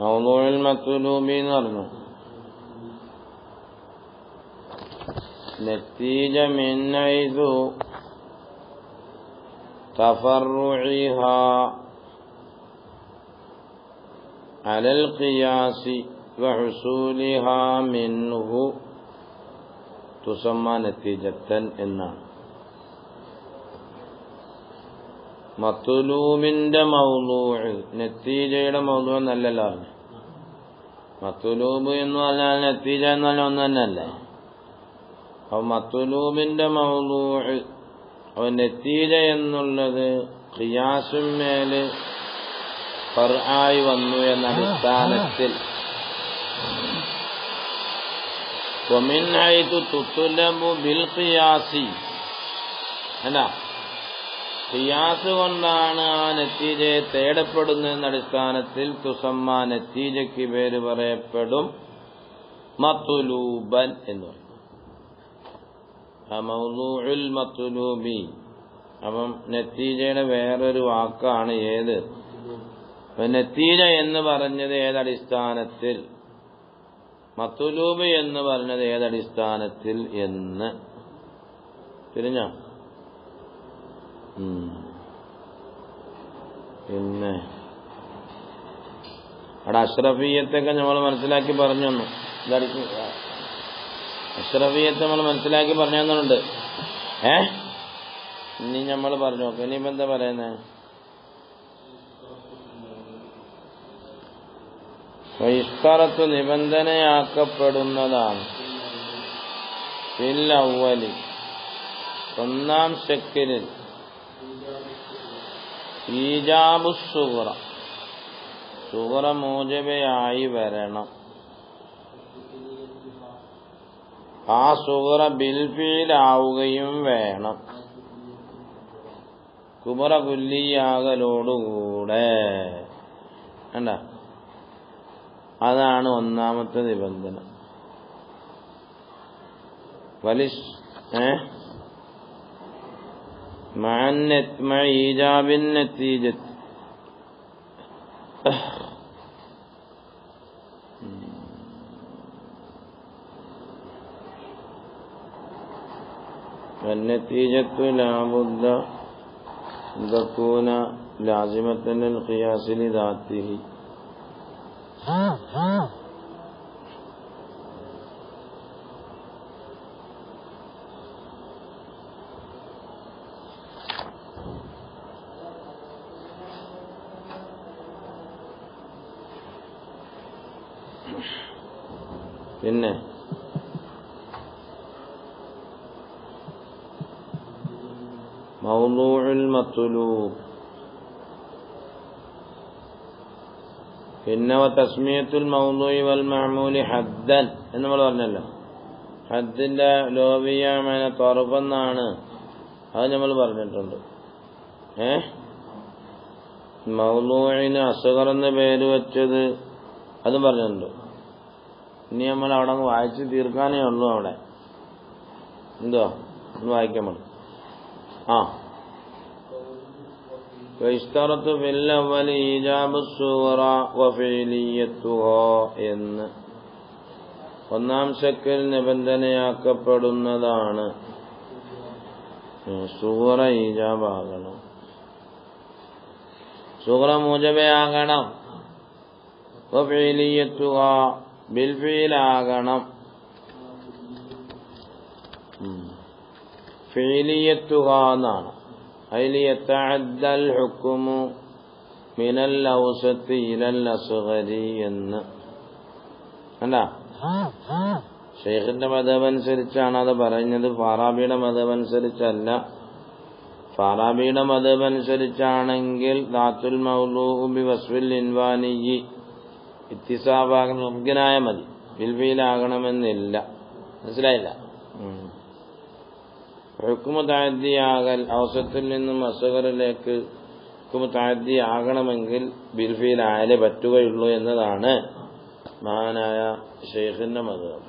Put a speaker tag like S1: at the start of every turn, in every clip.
S1: മൗളൂഉൽ മത്ലൂബി എന്ന് പറഞ്ഞു. നതീജ മിൻ ഹൈസു തഫർറുഇഹാ അലൽ ഖിയാസി വഹുസൂലിഹാ മിൻഹു തുസമ്മ നതീജത്തൻ എന്നാണ്. മത്ലൂബിന്റെ മൗളൂഉ നതീജയുടെ മൗളൂഉ എന്നല്ലല്ലോ പറഞ്ഞു. മത്ലൂബ് എന്ന് പറഞ്ഞാൽ നതീജ എന്ന് പറഞ്ഞാൽ ഒന്ന് തന്നെയല്ലേ. അപ്പൊ മത്ലൂബിന്റെ മൗളൂഉ നതീജ എന്നുള്ളത് ഖിയാസുമേല് ഫർആയി വന്നു എന്ന അടിസ്ഥാനത്തിൽ വമിൻ ഹൈതു തുത്ലബു ബിൽ ഖിയാസി അല്ല, ഖിയാസ് കൊണ്ടാണ് ആ നതീജയെ തേടപ്പെടുന്നതെന്ന അടിസ്ഥാനത്തിൽ തുസമ്മ നതീജയ്ക്ക് പേര് പറയപ്പെടും മത്ലൂബൻ എന്ന് പറയും. മൗളൂഉൽ മത്ലൂബി. അപ്പം നതീജയുടെ വേറൊരു വാക്കാണ് ഏത്? നതീജ എന്ന് പറഞ്ഞത് ഏതടിസ്ഥാനത്തിൽ, മത്ലൂബ് എന്ന് പറഞ്ഞത് ഏതടിസ്ഥാനത്തിൽ എന്ന് തിരിഞ്ഞോ? പിന്നെ അവിടെ അഷ്റഫിയത്തൊക്കെ നമ്മൾ മനസ്സിലാക്കി പറഞ്ഞു തന്നു. അഷ്റഫിയത്ത് നമ്മൾ മനസ്സിലാക്കി പറഞ്ഞു തന്നുണ്ട്. ഇനി നമ്മൾ പറഞ്ഞു നോക്കാം. ഇനിയിപ്പോ എന്താ പറയുന്നേ? ഇഷ്തറത്ത് നിബന്ധനയാക്കപ്പെടുന്നതാണ്. ഫിൽ അവ്വലി ഒന്നാം ശക്ലിൽ ഈജാബു സുഗ്റ സുഗ്റ മൂജബയായി വരണം. ആ സുഗ്റ ബിൽഫീലാവുകയും വേണം. കുബറ കുല്ലിയാകലോടുകൂടെ കണ്ട, അതാണ് ഒന്നാമത്തെ നിബന്ധന. ഈജാബിൻ നതീജത്ത് വന്നതീജത്തു ലാബുദ്ദ തകൂന ലാസിമത്തൻ ലിൽ ഖിയാസി ലിദാത്തിഹി. പിന്നെ മൗളൂഉൽ മത്ലൂബ്. പിന്നെ തസ്മിയത്തുൽ മൗളൂഇ വൽ മഅമൂലി ഹദ്ദൻ എന്ന് നമ്മൾ പറഞ്ഞല്ലോ. ഹദ്ദിന്റെ ലോബിയമേന തൊറഫെന്നാണ്, അത് നമ്മൾ പറഞ്ഞിട്ടുണ്ട്. മൗളൂഇന് അസ്ഗർ എന്ന് പേര് വെച്ചത് അതും പറഞ്ഞിട്ടുണ്ട്. ഇനി നമ്മൾ അവിടെ വായിച്ച് തീർക്കാനേ ഉള്ളൂ. അവിടെ എന്തോ ഒന്ന് വായിക്കാൻ പറ്റും. ഇഷ്തറത്തു ഫിൽ അവ്വലി ഈജാബു സുഗ്റ വഫഇലിയത്തുഹാ എന്ന് ഒന്നാം ശക്ൽ നിബന്ധനയാക്കപ്പെടുന്നതാണ്. സുഗ്റ ഈജാബാകണം, സുഗ്റ മൂജബയാകണം, വഫഇലിയത്തുഹാ ബിൽഫീലാകണം. ഫീലിയത്തുഹാ എന്നാണ്. അതിൽ യതഅദ്ദൽ ഹുക്മു മിനൽ ഔസത്തി ഇലൽ അസ്ഗരി എന്ന് അല്ല. ഷെയ്ഖിന്റെ മദ്ഹബ് അനുസരിച്ചാണ് അത് പറയുന്നത്, ഫാറാബിയുടെ മദ്ഹബ് അനുസരിച്ചല്ല. ഫാറാബിയുടെ മദ്ഹബ് അനുസരിച്ചാണെങ്കിൽ ദാത്തുൽ മൗളൂഉ ബി വസ്ഫിൽ ഇൻവാനിയി ഇത്തിസാബാകൻ മുംകിനായ മതി, ബിൽഫീലാകണമെന്നില്ല. മനസ്സിലായില്ല? ഹുക്മു തഅദ്ദിയാകൽ ഔസത്തിൽ നിന്നും അസ്ഗറിലേക്ക് ഹുക്മു തഅദ്ദിയാകണമെങ്കിൽ ബിൽഫീലായാലേ പറ്റുകയുള്ളൂ എന്നതാണ് മഹാനായ ഷെയ്ഖിന്റെ മദ്ഹബ്.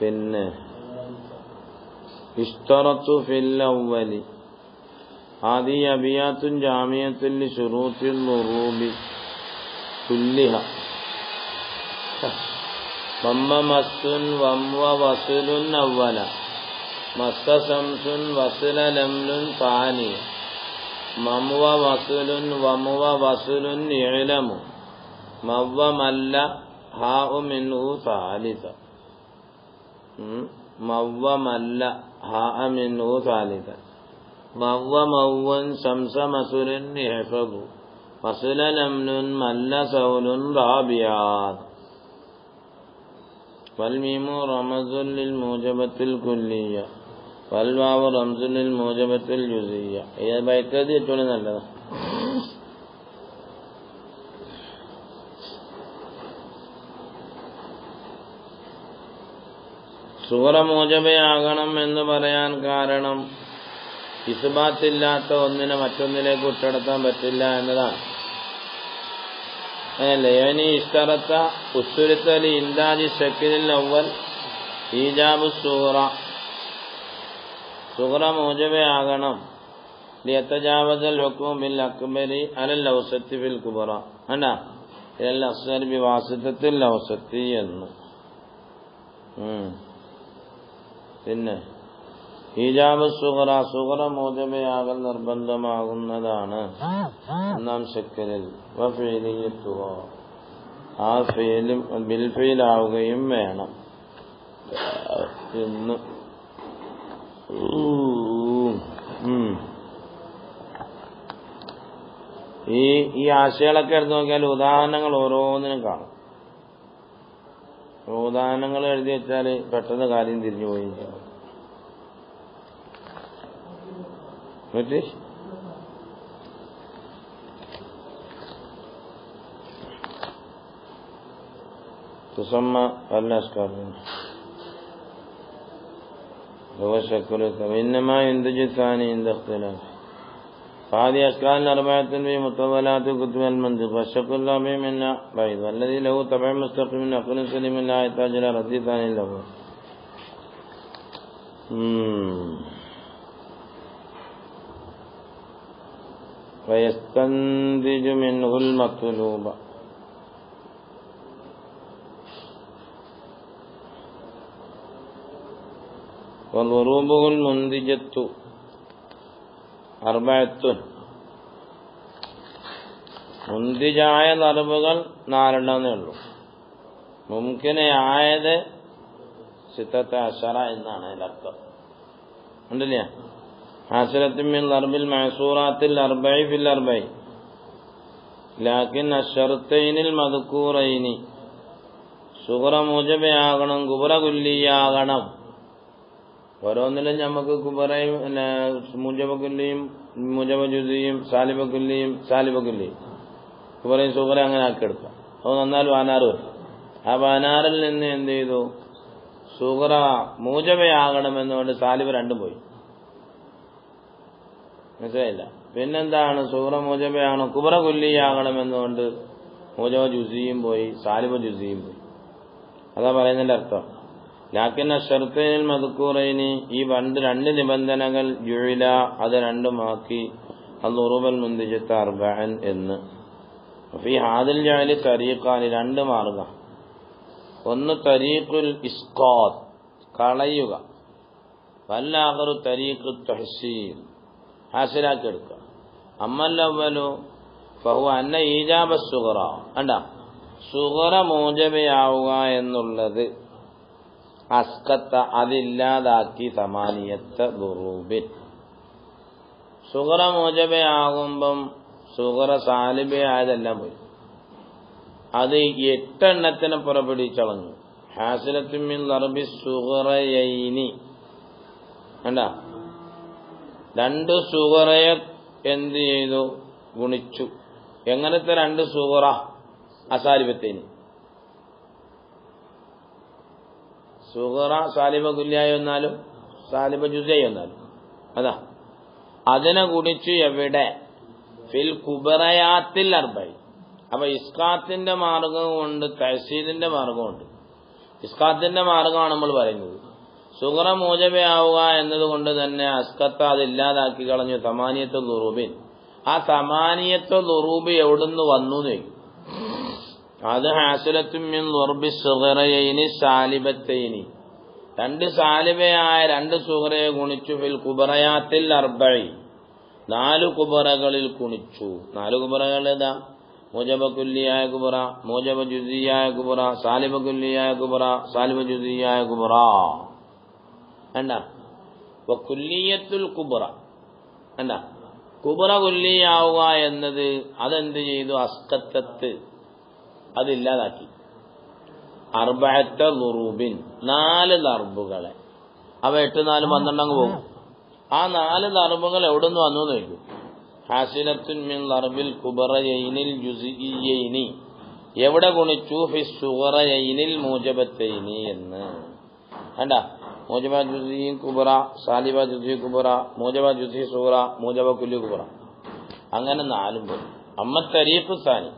S1: പിന്നെ ഇഷ്തറത്തു ഫിൽ അവ്വലി ഹാദി അബിയാത്തുൻ ജാമിയത്തുൻ ലിശുറൂത്തിൽ ളുറൂബി കുല്ലിഹ. വമ്മ മസ്സുൻ വംവ വസുലുൻ അവ്വല മസ്സ സംസുൻ വസുല ലംലുൻ താനിയ മംവ വസുലുൻ വമുവ വസുലുൻ ഇഅലമു മവ്വ മല്ല ഹാഉ മിൻഹു സാലിസ. മവ്വ മല്ല ഹാഅ മിൻഹു സാലിസ മവ്വ മവ്വൻ ശംസ മസുലുൻ ഇഹ്ഫദു വസുല ലംലുൻ മല്ല സൗലുൻ റാബിയാത്. വൽമീമു റമസുൻ ലിൽ മൂജബത്തിൽ കുല്ലിയ വൽവാവു റംസുൻ ലിൽ മൂജബത്തിൽ ജുസിയ. ഇത് ബൈക്കതി ഏറ്റവും നല്ലതാണ്. സൂറ മൂജബയാകണം എന്ന് പറയാൻ കാരണം ഇസ്ബാത്തില്ലാത്ത ഒന്നിനെ മറ്റൊന്നിലേക്ക് ഉൾപ്പെടുത്താൻ പറ്റില്ല എന്നതാണ്. അതല്ലേ യനി ഇസ്തറത്ത ഉസ്തുരിത്തലി ഇൻദാജി ശക്കിലിൽ അവൽ ഈജാബു സൂറ. സൂറ മൂജബയാകണം ലിയതജാവസൽ ഹുക്മു ബിൽ അക്ബരി അലൽ ഔസത്തി ഫിൽ കുബറ അല്ല ഇലൽ അസ്ഗരി ബിവാസിത്തത്തിൽ ഔസത്തി എന്ന്. പിന്നെ ഈജാബ് സുഗറ സുഗറ മൂജബയാകൽ നിർബന്ധമാകുന്നതാണ് ഒന്നാം ശക്കലിൽ. വഫീലിയത്തുക ആ ഫീലും ബിൽഫീലാവുകയും വേണം എന്ന്. ഈ ആശയങ്ങളൊക്കെ എടുത്തു നോക്കിയാൽ ഉദാഹരണങ്ങൾ ഓരോന്നിനും കാണും. ഉദാഹരണങ്ങൾ എഴുതി വെച്ചാൽ പെട്ടെന്ന് കാര്യം തിരിഞ്ഞു പോവുകയും ചെയ്യും. തുസമ്മ അല്ലസ്കാർ إنما ينتج الثاني عند اختلاف هذه أشكال أربعة في مطولات كتب المنطق والشك الرابع منها بعيد والذي له تبع مستقيم من عقل سليم لا يحتاج إلى رد ثاني له. ويستنتج منه المطلوب والضروب المنتجة أربعة. മുന്തിജായ ദർബുകൾ നാലെണ്ണേ ഉള്ളൂ. മുംകിനായത് സിത്തത്തെ അശറ എന്നാണ് അതിലർത്ഥം. ഉണ്ടല്ലേ ഹാസിലത്തും മിൻ ദർബിൽ മഅസൂറാത്തിൽ അർബഇ ഫിൽ അർബഇ ലാകിൻ അശ്ശർത്തൈനിൽ മദ്കൂറൈനി സുഗ്റ മൂജബയാകണം കുബ്ര കുല്ലിയാകണം. ഓരോന്നിലും നമുക്ക് കുബറയും മൂജബ കുല്ലിയും മൂജബ ജുസിയും സാലിബ കുല്ലിയും സാലിബ കുല്ലിയും കുബറയും സുബറയും അങ്ങനെ ആക്കിയെടുക്കാം. അത് നന്നാൽ 16 വരും. ആ 16-ൽ നിന്ന് എന്ത് ചെയ്തു സുഗ്റ മൂജബയാകണമെന്നുകൊണ്ട് സാലിബ് 2 പോയി. മനസ്സിലായില്ല. പിന്നെന്താണ് സുഗ്റ മൂജബയാകണം കുബറ കുല്ലിയാകണമെന്നുകൊണ്ട് മൂജബ ജുസിയും പോയി സാലിബ ജുസിയും പോയി. അതാ പറയുന്നതിന്റെ അർത്ഥം. ലാക്കിൻ അശ്ശർത്തൈനിൽ മദ്കൂറൈനി ഈ 2 നിബന്ധനകൾ ജുഇല അത് 2മാക്കി അൽറുബൽ മുന്തിജത്ത് അർബഅൻ എന്ന്. ഫീ ഹാദിൽ ജഅലി തരീഖാനി 2 മാർഗ്ഗം. ഒന്ന് തരീഖുൽ ഇസ്ഖാത്ത് കളയുക, വല്ലാഖറു തരീഖു തഹ്സീൽ ഹാസിലാക്കി എടുക്കുക. അമ്മൽ അവ്വലു ഫഹുവ അന്ന ഈജാബ സുഗ്റ അണ്ട സുഗ്റ മൂജബയാവുക എന്നുള്ളത് അസ്കത്ത അതില്ലാതാക്കി സമാനിയത്ത് ദുറൂബിൻ. സുഗ്റ മൂജബയാകുമ്പം സുഗ്റ സാലിബയായതെല്ലാം പോയി. അത് 8 എണ്ണത്തിനെ പുറപ്പെടുവിച്ചളഞ്ഞു. ഹാസിലത്തും മിൻ ദർബി സുഗ്റയൈനി കണ്ട 2 സുഗ്റയെ എന്ത് ചെയ്തു ഗുണിച്ചു. എങ്ങനത്തെ 2 സുഗ്റ അസാലിബത്തേനി സുഗ്റ സാലിബ കുല്യായി വന്നാലും സാലിബ ജുസിയായി വന്നാലും അതാ അതിനെ ഗുണിച്ചു. എവിടെ ഫിൽ കുബറയാത്തിൽ അർബഇ. അപ്പൊ ഇസ്കാത്തിന്റെ മാർഗമുണ്ട് തഹ്സീലിന്റെ മാർഗമുണ്ട്. ഇസ്കാത്തിന്റെ മാർഗമാണ് നമ്മൾ പറയുന്നത്. സുഗ്റ മൂജബയാവുക എന്നതുകൊണ്ട് തന്നെ അസ്കത്ത അതില്ലാതാക്കി കളഞ്ഞു. തമാനിയത്ത് ദുറൂബിൻ. ആ തമാനിയത്ത് ദുറൂബ് എവിടുന്ന് വന്നു ചോദിക്കും. അത് ഹാസിലത്തും മിൻ ദർബി സുഗറയൈനി സാലിബത്തൈനി, രണ്ട് സാലിബയായ രണ്ട് സുഗറയെ ഗുണിച്ചു. ഫിൽ കുബറയാത്തിൽ അർബഇ, 4 കുബറകളിൽ ഗുണിച്ചു. 4 കുബറകൾ ഏതാ? മൂജബ കുല്ലിയായ കുബറ, മൂജബ ജുസിയായ കുബറ, സാലിബ കുല്ലിയായ കുബറ, സാലിബ ജുസിയായ കുബറ. വേണ്ട കുല്ലിയത്തുൽ കുബറ വേണ്ട. കുബറ കുല്ലിയാവുക എന്നത് അതെന്ത് ചെയ്തു? അസ്കത്തത്ത്, അതില്ലാതാക്കി. അർബഅത്ത ദുറൂബിൻ, 4 ദർബുകളെ. അവ 8 4 12 അങ്ങ് പോകും. ആ 4 ദർബുകൾ എവിടെ നിന്ന് വന്നു എന്ന് ചോദിക്കും. ഹാസിലത്തുൻ മിൻ ദർബിൽ കുബറയൈനിൽ ജുസിഇയൈനി, എവിടെ ഗുണിച്ചു? ഫി സുഗറയൈനിൽ മൂജബത്തൈനി എന്ന്. വേണ്ട മൂജബ ജുസി കുബറ, സാലിബ ജുസി കുബറ, മൂജബ ജുസി സുഗറ, മൂജബ കുല്ലി കുബറ, അങ്ങനെ 4 പോയി. അമ്മ തരീഖ് സാനി,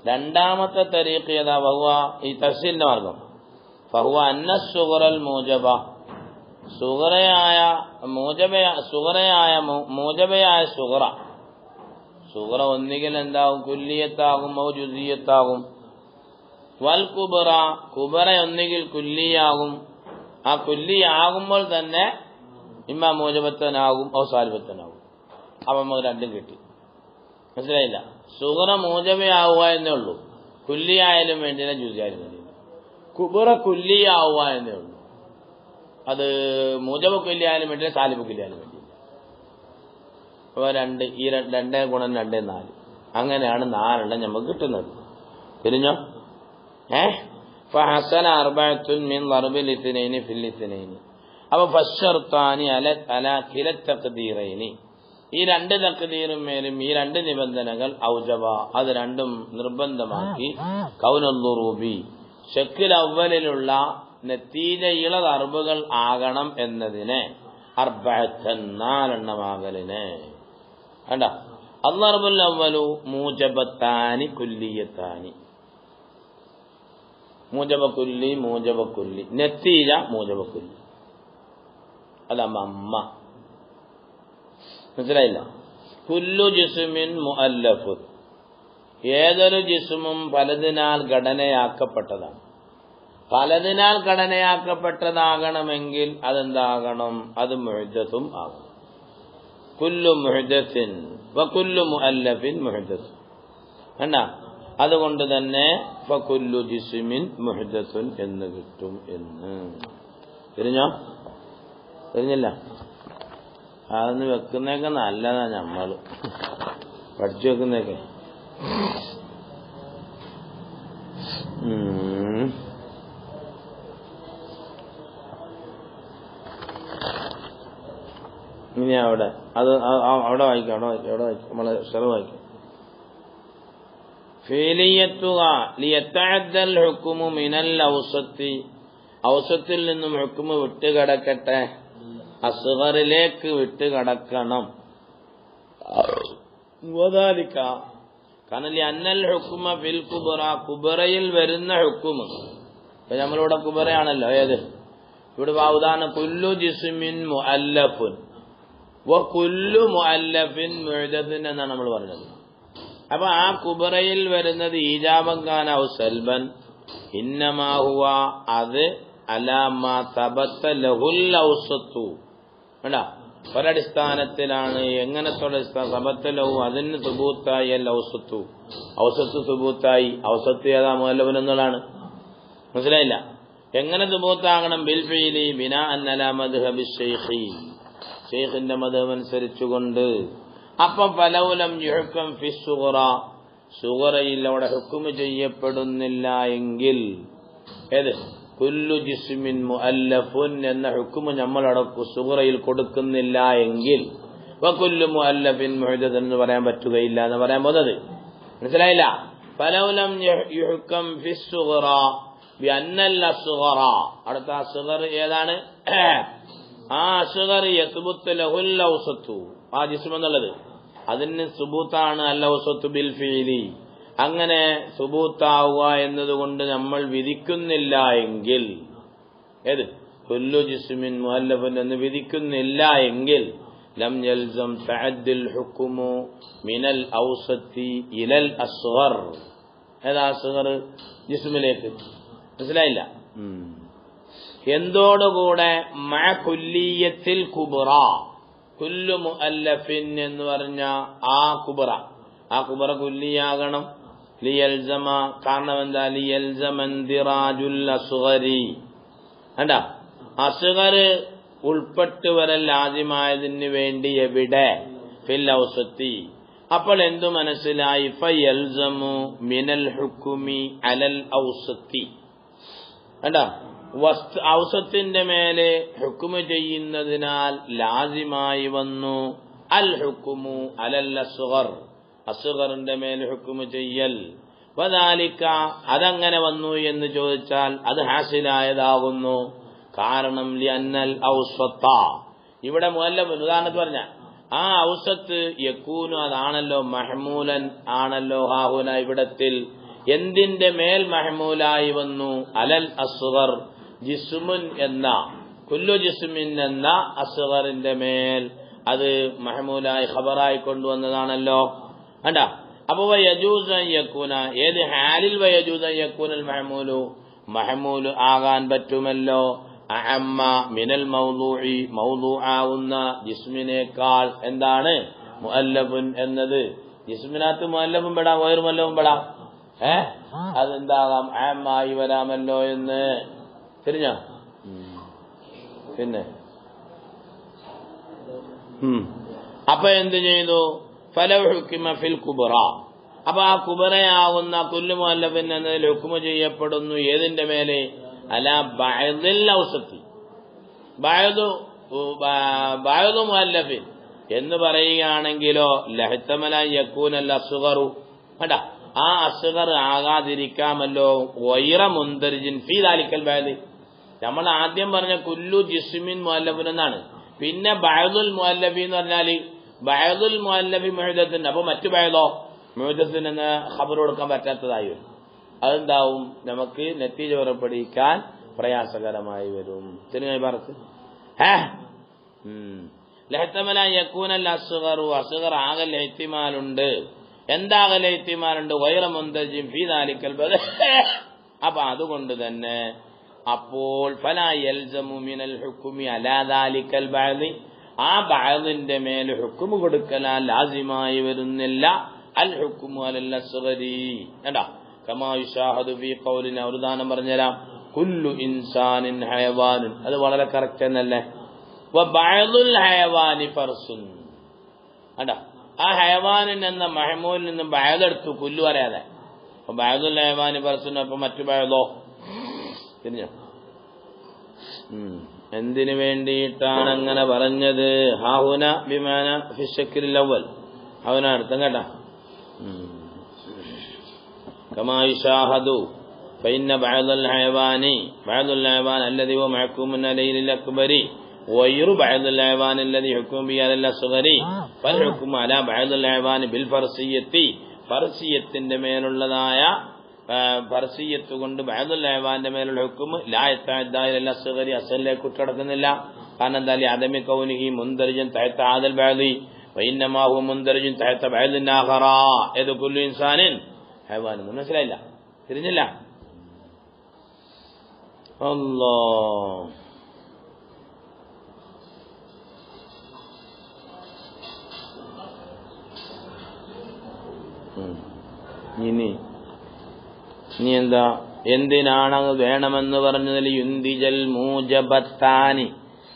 S1: രണ്ടാമത്തെ തരീഖ് ഏതാ? വഹുവ, ഈ തഫ്സീലിന്റെ മാർഗം. ഫഹുവ അന്ന സുഗറൽ മൂജബ, സുഗറയായ സുഗറ. സുഗറ ഒന്നുകിൽ എന്താകും? കുല്ലിയത്താകും, ഔ ജുസിയത്താകും. വൽ കുബറ, കുബറ ഒന്നുകിൽ കുല്ലിയാകും. ആ കുല്ലിയാകുമ്പോൾ തന്നെ ഇമ്മ മൂജബത്തനാകും, ഔ സാലിബത്തനാകും. അപ്പം നമുക്ക് രണ്ടും കിട്ടി. മനസ്സിലായില്ല? സുഗറ മൂജബയാവുക എന്നേ ഉള്ളൂ. കുല്ലിയായാലും വേണ്ടിയില്ല, ജുസിയായാലും വേണ്ടിയില്ല. കുബറ കുല്ലിയാവുക എന്നേ ഉള്ളൂ. അത് മൂജബ കുല്ലിയായാലും വേണ്ടിയില്ല, സാലിബ് കുല്ലിയായാലും വേണ്ടിയില്ല. അപ്പോൾ 2 ഈ 2 ഗുണം 2 4, അങ്ങനെയാണ് 4 നമുക്ക് കിട്ടുന്നത്. തിരിഞ്ഞോ? ഫഹസന അർബഅത്തുൻ മിൻ ദർബിൽ ഇത്നൈനി ഫിൽ ഇത്നൈനി. അപ്പോൾ ഫശ്ശർത്താനി അല കില തഖ്ദീറൈനി, ഈ 2 തഖ്ദീറും മേലും ഈ 2 നിബന്ധനകൾ ഔജബ, അത് രണ്ടും നിർബന്ധമാക്കി. കൗനുൽ ദുറൂബി, ശക്കിൽ അവലിലുള്ള നതീജയുള്ള ദർബുകൾ ആകണം എന്നതിനെ, അർബഅത്തൻ 4 ആകലിനെ. വേണ്ട അദ്ദർബുൽ അവ്വലു മൂജബത്താനി കുല്ലിയത്താനി, മൂജബ കുല്ലി മൂജബ കുല്ലി, നതീജ മൂജബ കുല്ലി. അമ്മ മനസ്സിലായില്ല? കുല്ലു ജിസ്മിൻ മുഅല്ലഫ്, ഏതൊരു ജിസ്മും പലതിനാൽ ഘടനയാക്കപ്പെട്ടതാണ്. പലതിനാൽ ഘടനയാക്കപ്പെട്ടതാകണമെങ്കിൽ അതെന്താകണം? അത് മുഹ്ദസും ആകണം. കുല്ലു മുഹ്ദസിൻ വ കുല്ലു മുഅല്ലഫിൻ മുഹ്ദസ്. വേണ്ട അതുകൊണ്ട് തന്നെ ഫകുല്ലു ജിസ്മിൻ മുഹ്ദസുൻ എന്ന് കിട്ടും എന്ന്. തിരിഞ്ഞോ? തിരിഞ്ഞില്ല? അതൊന്ന് വെക്കുന്നേക്കെ നല്ലതാ, നമ്മൾ പഠിച്ചു വെക്കുന്നേക്കെ. ഇനി അവിടെ അവിടെ വായിക്കാം, നമ്മളെ സ്ഥലം വായിക്കാം. ഫീലിയത്തുക ലിയതഅദ്ദൽ ഹുക്മു മിനൽ ഔസത്തി, ഔസത്തിൽ നിന്നും ഹുക്മ് വിട്ടുകിടക്കട്ടെ, അസ്ഗറിലേക്ക് വിട്ടുകിടക്കണം. വദാലിക കാരണം അന്നൽ ഹുക്മ ഫിൽ കുബറ, കുബറയിൽ വരുന്ന ഹുക്മ്. ഇപ്പൊ നമ്മളിവിടെ കുബറയാണല്ലോ, ഏത് ഇവിടെ ഉദാഹരണം കുല്ലു ജിസ്മിൻ മുഅല്ലഫുൻ വ കുല്ലു മുഅല്ലഫിൻ മുഅ്ദദൻ എന്നാണ് നമ്മൾ പറഞ്ഞത്. അപ്പൊ ആ കുബറയിൽ വരുന്നത് ഈജാബൻ കാന ഔ സൽബൻ, ഇന്നമാ ഹുവ, അത് അലാമാ തബത്ത ലഹുൽ ഔസത്തു. വേണ്ട ഒരടിസ്ഥാനത്തിലാണ്. എങ്ങനത്തെ സബത്ത ലഹു, അതിന് സുബൂത്തായി അൽ ഔസത്തു, ഔസത്ത് സുബൂത്തായി. ഔസത്ത് ഏതാ? മുഅല്ലഫൻ എന്നുള്ളതാണ്. മനസ്സിലായില്ല? എങ്ങനെ സുബൂത്താകണം? ബിൽ ഫീലി ബിനാഅൻ അലാ മദ്ഹബി ശൈഖി, ശൈഖിന്റെ മദ്ഹബ് അനുസരിച്ചുകൊണ്ട്. അപ്പം ഫലൗലം യുഹ്കം ഫി സുഗറ, സുഗറയിൽ അവിടെ ഹുക്മ് ചെയ്യപ്പെടുന്നില്ല എങ്കിൽ, ഏത് കുല്ലു ജിസ്മിൻ മുഅല്ലഫുൻ എന്ന ഹുക്മ് നമ്മളവിടെ സുഗറയിൽ കൊടുക്കുന്നില്ല എങ്കിൽ വകുല്ലു മുഅല്ലഫിൻ മുഹ്ദസൻ എന്ന് പറയാൻ പറ്റുകയില്ല എന്ന് പറയാൻ പോകുന്നത്. മനസ്സിലായില്ല? ഫലൗലം യുഹ്കം ഫി സുഗറ ബിഅന്നൽ അസ്ഗറ, അടുത്ത അസ്ഗർ ഏതാണ്? ആ അസ്ഗർ യസ്ബുത്തു ലഹുൽ ഔസത്തു, ആ ജിസ്ം എന്നുള്ളത് അതിന് സുബൂത്താണ് അൽ ഔസത്തു ബിൽ ഫീലി. അങ്ങനെ സുബൂത്താവുക എന്നതുകൊണ്ട് നമ്മൾ വിധിക്കുന്നില്ല എങ്കിൽ, ഏത് കുല്ലു ജിസ്മിൻ മുഅല്ലഫൻ എന്ന് വിധിക്കുന്നില്ല എങ്കിൽ ലം യൽസം തഅദ്ദുൽ ഹുക്മു മിനൽ ഔസത്തി ഇലൽ അസ്ഗർ, ഏതാ അസ്ഗർ? ജിസ്മിലേക്ക്. മനസ്സിലായില്ല? എന്തോടുകൂടെ മഅ കുല്ലിയത്തിൽ കുബ്റ, കുല്ലു മുഅല്ലഫിൻ എന്ന് പറഞ്ഞ ആ കുബ്റ കുല്ലിയാകണം. ലിയൽസമ, കാരണം എന്താ? ലിയൽസമ ഇന്ദിറാജുൽ അസ്ഗരി. കണ്ട, അസ്ഗർ ഉൾപ്പെട്ടു വരൽ ലാസിമായതിന് വേണ്ടി എവിടെ? ഫിൽ ഔസത്തി. അപ്പോൾ എന്തു മനസ്സിലായി? ഫയൽസമു മിനൽ ഹുക്മി അലൽ ഔസത്തി. കണ്ട, ഔസത്തിന്റെ മേലെ ഹുക്മു ചെയ്യുന്നതിനാൽ ലാസിമായി വന്നു അൽ ഹുക്മു അലൽ അസ്ഗർ, അസ്ഗറിന്റെ മേൽ ഹുക്മു ചെയ്യൽ. വദാലിക, അതങ്ങനെ വന്നു എന്ന് ചോദിച്ചാൽ അത് ഹാസിലായതാകുന്നു. കാരണം ലിഅന്നൽ ഔസത്ത, ഇവിടെ മുഅല്ലഫ് ഉദാഹരണത്തിന് പറഞ്ഞ ആ ഔസത്ത് യകൂനു, അതാണല്ലോ മഹ്മൂലൻ ആണല്ലോ ഹാഹുന ഇവിടത്തിൽ. എന്തിന്റെ മേൽ മഹ്മൂലായി വന്നു? അലൽ അസ്ഗർ, ജിസ്മുൻ എന്ന, കുല്ലു ജിസ്മിൻ എന്ന അസ്ഗറിന്റെ മേൽ അത് മഹ്മൂലായി ഖബറായി കൊണ്ടുവന്നതാണല്ലോ. കണ്ട, അപ്പൊ വയജൂസ യകൂന, ഏത് ഹാലിൽ വയജൂസ യകൂനൽ മഹ്മൂലു, മഹ്മൂലു ആകാൻ പറ്റുമല്ലോ അഅമ്മ മിനൽ മൗദൂഇ, മൗദൂആവുന്ന ജിസ്മിനേക്കാൾ. എന്താണ് മുഅല്ലഫുൻ എന്നത്? ജിസ്മിനകത്ത് മുഅല്ലഫും പെടാം, ഗൈറു മുഅല്ലഫും പെടാം. അതെന്താകാം? അഅമ്മായി വരാമല്ലോ എന്ന് തിരിഞ്ഞ. പിന്നെ അപ്പൊ എന്ത് ചെയ്തു? ഫലൗ ഹുക്കിമ ഫിൽ കുബ്റ, അപ്പൊ ആ കുബ്റയാവുന്ന കുല്ലു മുഅല്ലഫിൻ എന്നതിൽ ഹുക്മു ചെയ്യപ്പെടുന്നു. ഏതിന്റെ മേലെ? അല ബഅദിൽ ഔസത്തി, ബഅദു മുഅല്ലഫിൻ എന്ന് പറയുകയാണെങ്കിലോ ലഹ്തമല യകൂനൽ അസ്ഗറു. കണ്ട, ആ അസ്ഗർ ആകാതിരിക്കാമല്ലോ ഗൈറ മുൻദരിജിൻ ഫീ ദാലിക്കൽ ബഅദ്. നമ്മൾ ആദ്യം പറഞ്ഞ കുല്ലു ജിസ്മിൻ മുഅല്ലഫിൻ എന്നാണ്. പിന്നെ ബഅദുൽ മുഅല്ലഫി എന്ന് പറഞ്ഞാല് ബഅദുൽ മുഅല്ലഫി മുഹദത്തിൻ. അപ്പൊ മറ്റു ബഅദോ മുഹദത്തിൻ എന്ന ഖബർ കൊടുക്കാൻ പറ്റാത്തതായി വരും. അതെന്താവും? നമുക്ക് നതീജ ഉറപ്പിടിക്കാൻ പ്രയാസകരമായി വരും. തിരിഞ്ഞ പറത്ത് ലഹ്തമല യകൂനൽ അസ്ഗറു, അസ്ഗർ ആകൽ ഇഹ്തിമാലുണ്ട്. എന്താകൽ ഇഹ്തിമാലുണ്ട്? ഗൈറ മുൻദരിജിൻ ഫീ ദാലിക്കൽ ബഅദ്. അപ്പൊ അതുകൊണ്ട് തന്നെ അപ്പോൾ ഫലാ യൽസമു മിനൽ ഹുക്മി അലാ ദാലിക്കൽ ബഅദ്, ആ ബഅദിന്റെ മേൽ ഹുക്മു കൊടുക്കലാൽ ലാസിമായി വരുന്നില്ല അൽ ഹുക്മു അലൽ അസ്ഗരി. കണ്ടോ? കമാ യുശാഹദു ഫീ ഖൗലിന, ഒരു ദാനം പറഞ്ഞുതരാം. കുല്ലു ഇൻസാനിൻ ഹയവാനുൻ, അത് വളരെ കറക്റ്റ് എന്നല്ലേ? വബഅദുൽ ഹയവാനി ഫർസുൻ. കണ്ടോ? ആ ഹയവാനിൻ എന്ന മഹ്മൂലിൽ നിന്ന് ബഅദെടുത്തു, കുല്ലു പറയാതെ. അപ്പൊ ബഅദുൽ ഹയവാനി ഫർസുൻ. അപ്പൊ മറ്റു ബഅദോ തിരിഞ്ഞോ? എന്തിനു വേണ്ടിയിട്ടാണ് അങ്ങനെ പറഞ്ഞത്? ഹാഹുന ബിമാന ഫി ശക്ലിൽ അവൽ, അവന അർത്ഥം കേട്ടാ. كما يشاهد فإن بعض الحيوان الذي هو محكوم عليه للأكبر غير بعض الحيوان الذي حكم به على الأصغر فالحكم على بعض الحيوان بالفرسية, ഫർസിയത്തിന്റെ മേലുള്ളതായ ഫർസിയത്ത് കൊണ്ട് ബഅദുൽ ഹയവാന്റെ മേലുള്ള ഹുക്ം ലാ യതഅദ്ദാ ഇലൽ അസ്ഗരി, അസ്ഗറിലേക്ക് കുറ്റടക്കുന്നില്ല. കാരണം എന്താ? അദമി കൗനിഹി മുൻദരിജൻ തഹത ആദൽ ബഅദി വഇന്നമാ ഹുവ മുൻദരിജൻ തഹത ബഅദിൻ ആഖറ ഏതു കുല്ലു ഇൻസാനിൻ ഹയവാൻ. മനസ്സിലായില്ല? തിരിഞ്ഞില്ല? അല്ലാഹ്. ഇനി എന്താ? എന്തിനാണ് വേണമെന്ന് പറഞ്ഞത്? ലിയുന്തിജൽ മൂജബത്താനി,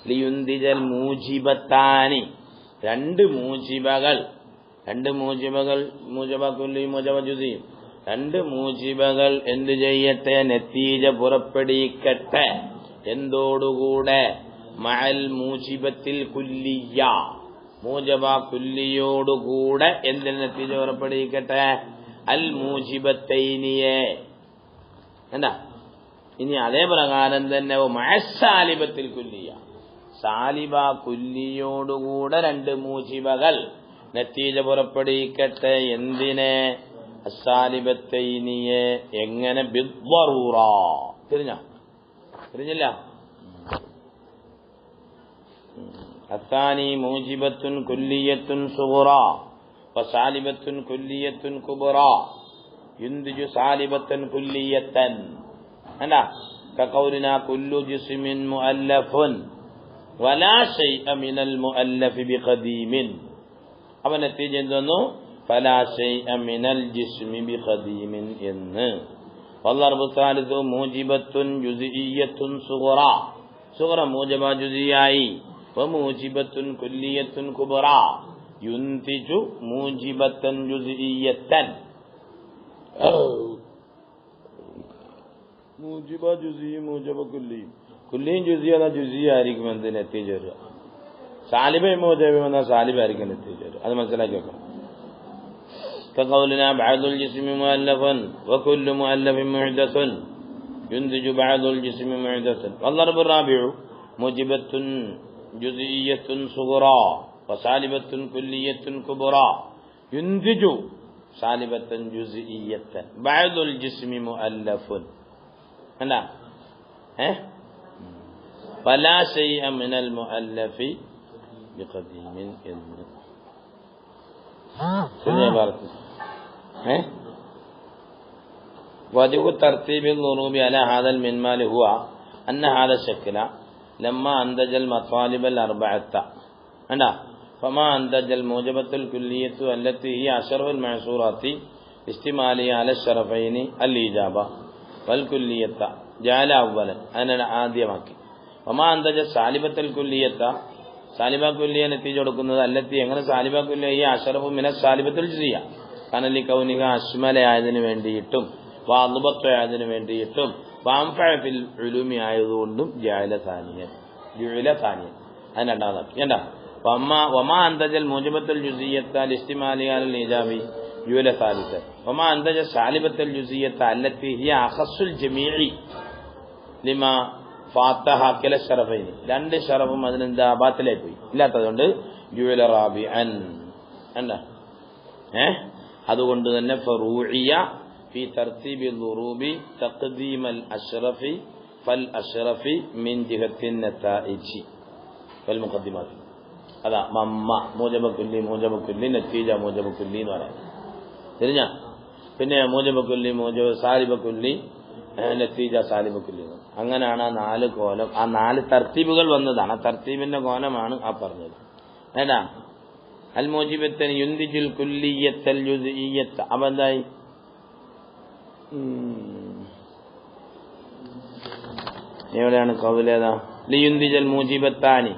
S1: ലിയുന്തിജൽ മൂജിബത്താനി, രണ്ട് മൂജിബകൾ, മൂജബ കുല്ലി മൂജബ ജുസിയും, രണ്ട് മൂജിബകൾ എന്തു ചെയ്യട്ടെ? നതീജ പുറപ്പെടുവിക്കട്ടെ. എന്തോടുകൂടെ? മഅൽ മൂജിബത്തിൽ കുല്ലിയ, മൂജബ കുല്ലിയോടുകൂടെ എന്തിന് നതീജ പുറപ്പെടുവിക്കട്ടെ? അൽ മൂജിബത്തൈനിയെ. എന്താ? ഇനി അതേ പ്രകാരം തന്നെ മഅസാലിബത്തിൽ കുല്ലിയ, സാലിബ കുല്ലിയോടുകൂടെ രണ്ട് മൂജിബകൾ നതീജ പുറപ്പെടുവിക്കട്ടെ. എന്തിനെ? അസാലിബത്തൈനിയെ. എങ്ങനെ? ബിദ്ദറൂറ. തിരിഞ്ഞില്ല? അത്താനി മൂജിബത്തുൻ കുല്ലിയത്തുൻ സുഗ്റ വസാലിബത്തുൻ കുല്ലിയത്തുൻ കുബ്റ. യുന്തിജു സാലിബത്തൻ കുല്ലിയത്തൻ അല്ല കഖൗലിനാ കുല്ലു ജിസ്മിൻ മുഅല്ലഫുൻ വലാ ശൈഅ മിനൽ മുഅല്ലഫി ബിഖദീമിൻ. അപ്പോൾ നതീജ എന്തെന്നു ഫലാ ശൈഅ മിനൽ ജിസ്മി ബിഖദീമിൻ എന്ന്. വല്ലർബു സാലിസു മൂജിബത്തുൻ ജുസിയ്യത്തുൻ സുഗ്റ. സുഗ്റ മൂജബ ജുസിയായി. വമൂജിബത്തുൻ കുല്ലിയത്തുൻ കുബ്റ യുൻതിജു മൂജിബത്തൻ ജുസിയ്യത്തൻ. മൂജിബ ജുസി മൂജബ കുല്ലി. കുല്ലിയും ജുസി എന്നാൽ ജുസി ആയിരിക്കും എന്ത് നതീജ വരിക. സാലിബ മൂജബ എന്നാൽ സാലിബായിരിക്കും നതീജ വരിക. അത് മനസ്സിലാക്കി വെക്കണം. كقولنا بعض الجسم مؤلف وكل مؤلف محدث ينتج بعض الجسم محدث. والضرب الرابع موجبة جزئية صغرى وسالبة كلية كبرى ينتج سالبة جزئية. بعض الجسم مؤلف هنا فلا شيء من المؤلف بقديم إذن. وجه ترتيب الضروب على هذا المنمال هو أن هذا الشكل لما أنتج المطالب الأربعة فما أنتج الموجبة الكلية التي هي أشرف المعصورات اشتمالية على الشرفين الإجابة والكلية جعل أولا أنا آدي مكي. وما أنتج السالبة الكلية സാലിബ കുല്ലിയ നതീജ കൊടുക്കുന്നത് അല്ലത്തി എങ്ങനെ സാലിബ കുല്ലിയ ഈ അഷറഫു മിന സാലിബത്തുൽ ജുസിയ കനലി കൗനിക അശ്മലയായതിനു വേണ്ടിയിട്ടും വാളുബത്തായതിനു വേണ്ടിയിട്ടും വാംഫഅഫിൽ ഉലൂമി ആയതുകൊണ്ടും ജഅല സാനിയൻ അത് രണ്ടാമതാക്കി. എന്താ വമാ അന്തജൽ മൂജിബത്തുൽ ജുസിയത്ത ലിസ്തിമാലിയ അൽ ഇജാബി ജുഅല സാലിസ. വമാ അന്തജ സാലിബത്തുൽ ജുസിയത്ത അല്ലത്തി ഹിയ അഖസ്സുൽ ജമീഇ ലിമാ ഫാത്തഹ കില ഷറഫൈനി. രണ്ട് ഷറഫും അതിനെന്താ ബാത്തിലായി പോയി ഇല്ലാത്തതുകൊണ്ട് ജുഅല റാബിഅൻ എന്താ അതുകൊണ്ട് തന്നെ ഫറൂഇയ ഫി തർതീബിൽ ദുറൂബി തഖ്ദീമൽ അഷ്റഫി ഫൽ അഷ്റഫി മിൻ ജിഹത്തിൻ നതായിജി വൽ മുഖദ്ദിമാത്ത്. അതാ മമ്മ മൂജബ കുല്ലി നതീജ മൂജബ കുല്ലി എന്ന് പറയാം. തിരിഞ്ഞ പിന്നെ മൂജബ കുല്ലി മൂജബ സാലിബ കുല്ലി നതീജ സാലിബ കുല്ലി. അങ്ങനെയാണ് ആ 4 കോലം, ആ 4 തർത്തീബുകൾ വന്നതാണ്. ആ തർത്തീബിന്റെ കോലമാണ് ആ പറഞ്ഞത്. ഏതാ അൽ മൂജിബത്തൻ യുന്തിജുൽ കുല്ലിയത്തൽ ജുസിയ്യത്ത. അപ്പൊ എന്തായി എവിടെയാണ് കൗലേതാ ലിയുന്തിജൽ മൂജിബത്താനി.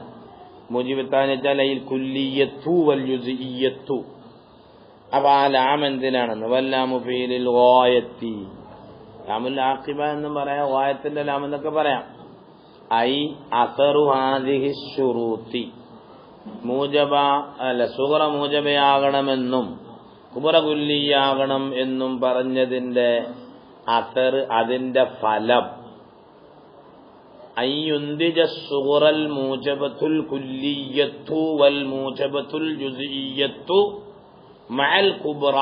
S1: മൂജിബത്താനി വെച്ചാൽ അതിൽ കുല്ലിയത്തു വൽ ജുസിയ്യത്തു. അപ്പൊ ആ ലാം എന്തിനാണെന്ന് വല്ലാമു ഫീലിൽ ഗായത്തി ലാമുൽ ആഖിബ എന്നും പറയാം, ഗായത്തിന്റെ ലാം എന്നൊക്കെ പറയാം. ഐ അസറു ഹാദിഹി ശുറൂത്തി മൂജബ അല്ല സുഗ്റ മൂജബയാകണമെന്നും കുബ്റ കുല്ലിയാകണം എന്നും പറഞ്ഞതിന്റെ അസർ അതിന്റെ ഫലം അയ്യുന്തിജ സുഗ്റൽ മൂജബത്തുൽ കുല്ലിയത്തു വൽ മൂജബത്തുൽ ജുസിയ്യത്തു മഅൽ കുബ്റ.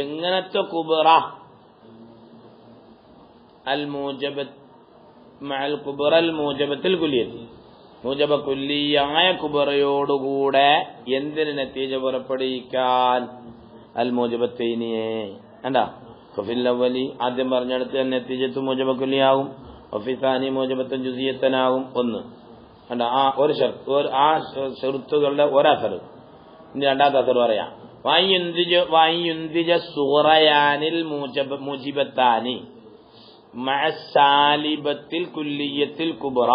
S1: എങ്ങനത്തെ കുബ്റ അൽ മൂജബത്ത് മഅൽ കുബ്റൽ മൂജബത്തുൽ കുല്ലിയത്ത് മൂജബ കുല്ലിയായ കുബ്റയോടുകൂടെ എന്തിന് നതീജ പുറപ്പെടുവിക്കാൻ അൽ മൂജബത്തൈനിയെ എന്താ ഫിൽ അവലി ആദ്യം പറഞ്ഞെടുത്ത് നതീജത്തു മൂജബ കുല്ലിയാകും, ഫി സാനി മൂജബത്തുൻ ജുസിയ്യത്തനാകും. ഒന്ന് എന്താ ആ ഒരു ഷർത്ത്, ആ ഷർത്തുകളുടെ ഒരസർ. ഇനി രണ്ടാമത്തെ അസർ പറയാം. വയുന്തിജ സുഗ്റയാനിൽ മൂജിബത്താനി മഅ സാലിബത്തിൽ കുല്ലിയത്തിൽ കുബ്റ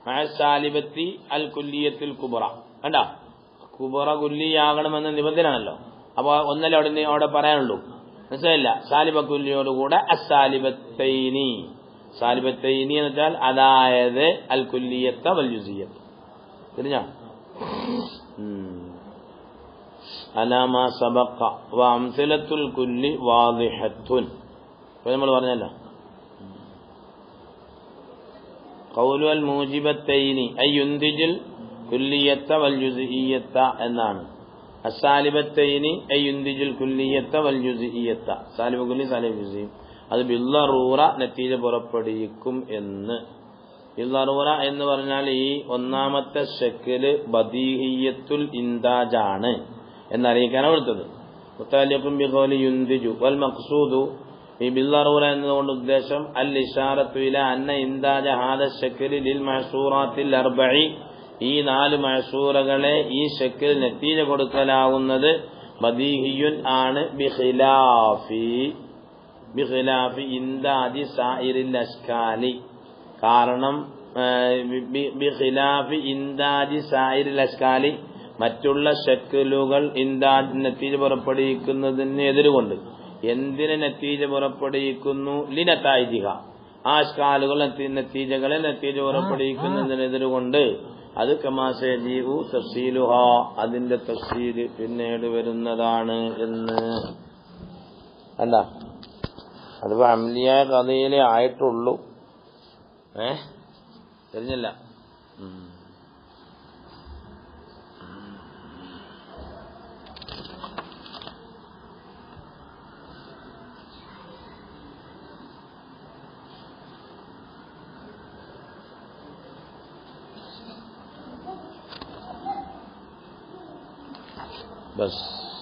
S1: മഅ സാലിബത്തി അൽ കുല്ലിയത്തിൽ കുബ്റ. കണ്ടാ കുബ്റ കുല്ലിയാകണമെന്ന നിബന്ധനയാണല്ലോ. അപ്പൊ ഒന്നല്ല അവിടെ പറയാനുള്ളൂ, മനസ്സിലായില്ല. സാലിബ കുല്ലിയോടുകൂടെ അസാലിബത്തൈനി. സാലിബത്തൈനി എന്ന് വെച്ചാൽ അതായത് അൽ കുല്ലിയത്ത വൽ ജുസിയ്യത്ത്. തിരിഞ്ഞ അലാമ സബഖ വ അംസലത്തുൽ കുല്ലി വാദിഹത്തുൻ. നമ്മൾ പറഞ്ഞല്ലോ ഖൗലു അൽ മൂജിബത്തൈനി ഐ യുന്തിജുൽ കുല്ലിയത്ത വൽ ജുസിയ്യത്ത എന്നാണ്. അസാലിബത്തൈനി ഐ യുന്തിജുൽ കുല്ലിയത്ത വൽ ജുസിയ്യത്ത. സാലിബ കുല്ലി സാലിബ ജുസി അത് ബില്ലറൂറ നതീജ പുറപ്പെടുവിക്കും എന്ന്. ബില്ലറൂറ എന്ന് പറഞ്ഞാൽ ഈ ഒന്നാമത്തെ ശക്ല് ബദീഹിയത്തുൽ ഇൻതാജാണ് എന്നറിയിക്കാനാണ് കൊടുത്തത്. മുതഅല്ലിഖുൻ ബിഖൗലി യുൻതിജു വൽ മഖ്സൂദു ഈ ബിൽദറൂറ എന്നതുകൊണ്ട് ഉദ്ദേശം അൽ ഇശാറത്തു ഇലാ അന്ന ഇൻദാജ ഹാദ ശക്ലി ലിൽ മഅ്സൂറാത്തിൽ അർബഇ ഈ 4 മഅ്സൂറകളെ ഈ ശക്ൽ നതീജ കൊടുക്കലാവുന്നത് ബദീഹിയുൻ ആണ് ബിഖിലാഫി ഇൻദാജി സായിരിൽ അഷ്കാലി കാരണം ബിഖിലാഫി ഇൻദാജി സായിരിൽ അഷ്കാലി മറ്റുള്ള ശക്ലുകൾ ഇൻദാജ് നതീജ പുറപ്പെടുവിക്കുന്നതിന് എതിരുകൊണ്ട് എന്തിനെ നതീജ പുറപ്പെടുവിക്കുന്നു ലിനതായിജിഹ ആ അഷ്കാലുകൾ നതീജകളെ നതീജ പുറപ്പെടുവിക്കുന്നതിനെതിരുകൊണ്ട് അത് കമാസയജീഉ തഫ്സീലുഹ അതിന്റെ തഫ്സീൽ പിന്നീട് വരുന്നതാണ് എന്ന് അല്ല അതിപ്പോ അംലിയായ കഥയിലേ ആയിട്ടുള്ളൂ தெரிஞ்சല്ല बस